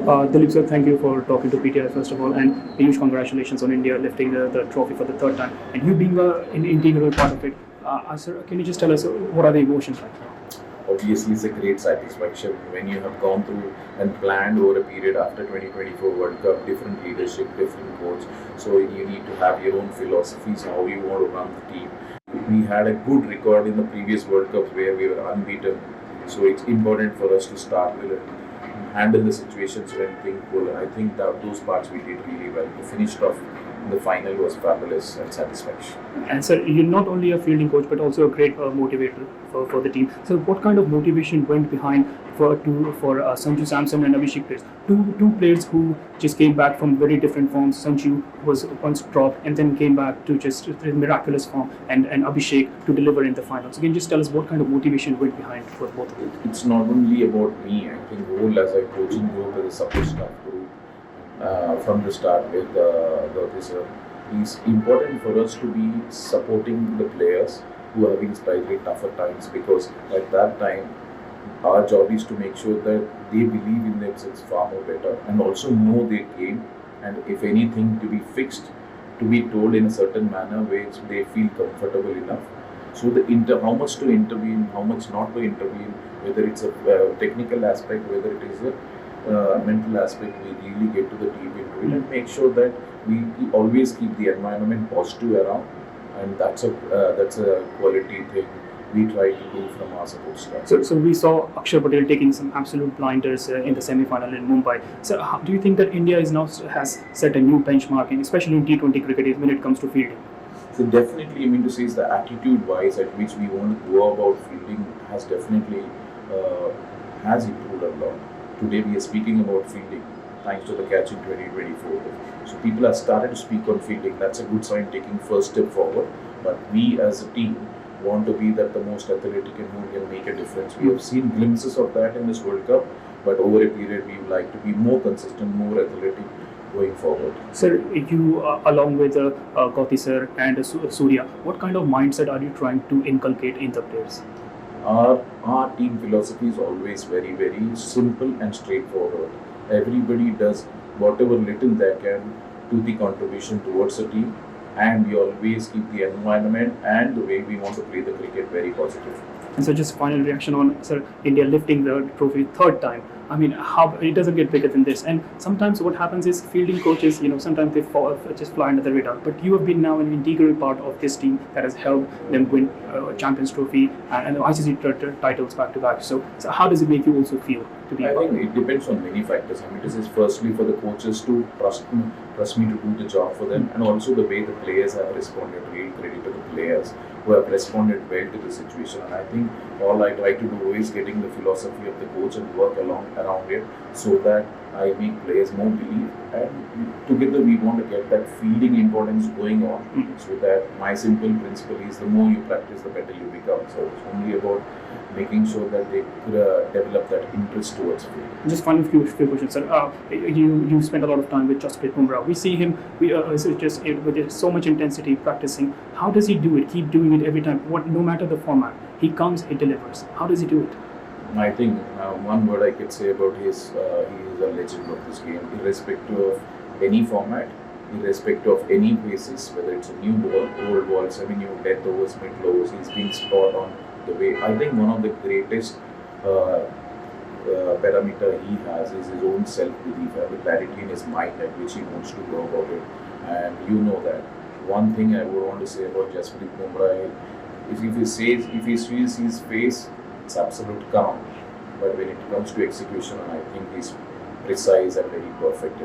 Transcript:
Dilip sir, thank you for talking to PTI first of all, and a huge congratulations on India lifting the trophy for the third time, and you being an integral part of it. Sir, can you just tell us what are the emotions like now? Obviously, it's a great satisfaction when you have gone through and planned over a period after 2024 World Cup, different leadership, different coach. So you need to have your own philosophies, how you want to run the team. We had a good record in the previous World Cups where we were unbeaten. So it's important for us to start with it, handle the situations when things go. I think that those parts we did really well. We finished off in the final was fabulous and satisfaction. And sir, you're not only a fielding coach but also a great motivator for the team. So what kind of motivation went behind for Sanju, Samson and Abhishek players? Two players who just came back from very different forms. Sanju was once dropped and then came back to just miraculous form, and Abhishek to deliver in the finals. So can you just tell us what kind of motivation went behind for both of them? It's not only about me. I think whole as a coaching group as a support staff group from the start with the officer. It's important for us to be supporting the players who are having slightly tougher times, because at that time our job is to make sure that they believe in themselves far more better and also know their game, and if anything to be fixed, to be told in a certain manner which they feel comfortable enough. So how much to intervene, how much not to intervene, whether it's a technical aspect, whether it is a mental aspect, we really get to the deep into it and make sure that we always keep the environment positive around, and that's a quality thing we try to do from our support staff. So we saw Akshar Patel taking some absolute blinders in the semi-final in Mumbai. So how do you think that India has set a new benchmark, especially in T20 cricket, when it comes to fielding? So definitely, I mean to say, is the attitude-wise at which we want to go about fielding has definitely has improved a lot. Today we are speaking about fielding thanks to the catch in 2024. So people have started to speak on fielding. That's a good sign, taking first step forward. But we as a team want to be that the most athletic and who can make a difference. We have seen glimpses of that in this World Cup, but over a period we would like to be more consistent, more athletic going forward. Sir, you along with Gauti sir and Surya, what kind of mindset are you trying to inculcate in the players? Our team philosophy is always very, very simple and straightforward. Everybody does whatever little they can to the contribution towards the team, and we always keep the environment and the way we want to play the cricket very positive. And so, just final reaction on sir, India lifting the trophy third time. I mean, how it doesn't get bigger than this. And sometimes what happens is fielding coaches, sometimes they just fly under the radar. But you have been now an integral part of this team that has helped them win Champions Trophy and ICC titles back to back. So how does it make you also feel to be? I think it depends on many factors. I mean, this is firstly for the coaches to trust me to do the job for them, and also the way the players have responded. Real credit to the players who have responded well to the situation. And I think all I try to do is getting the philosophy of the coach and work around it, so that I make players more believe, and together we want to get that fielding importance going on. So that my simple principle is the more you practice, the better you become. So it's only about making sure that they develop that interest towards fielding. Just final few questions, sir. You spend a lot of time with Jasprit Bumrah. We see him with so much intensity practicing. How does he do it? Keep doing it every time. No matter the format, he comes, he delivers. How does he do it? I think one word I could say about he is a legend of this game, irrespective of any format, irrespective of any basis, whether it's a new ball, old ball, semi-new, death overs, middle overs, he's being spot on the way. I think one of the greatest parameter he has is his own self-belief and the clarity in his mind at which he wants to go about it. And you know that. One thing I would want to say about Jasprit Bumrah, if he sees his face, it's absolute calm. But when it comes to execution, I think he's precise and very perfect.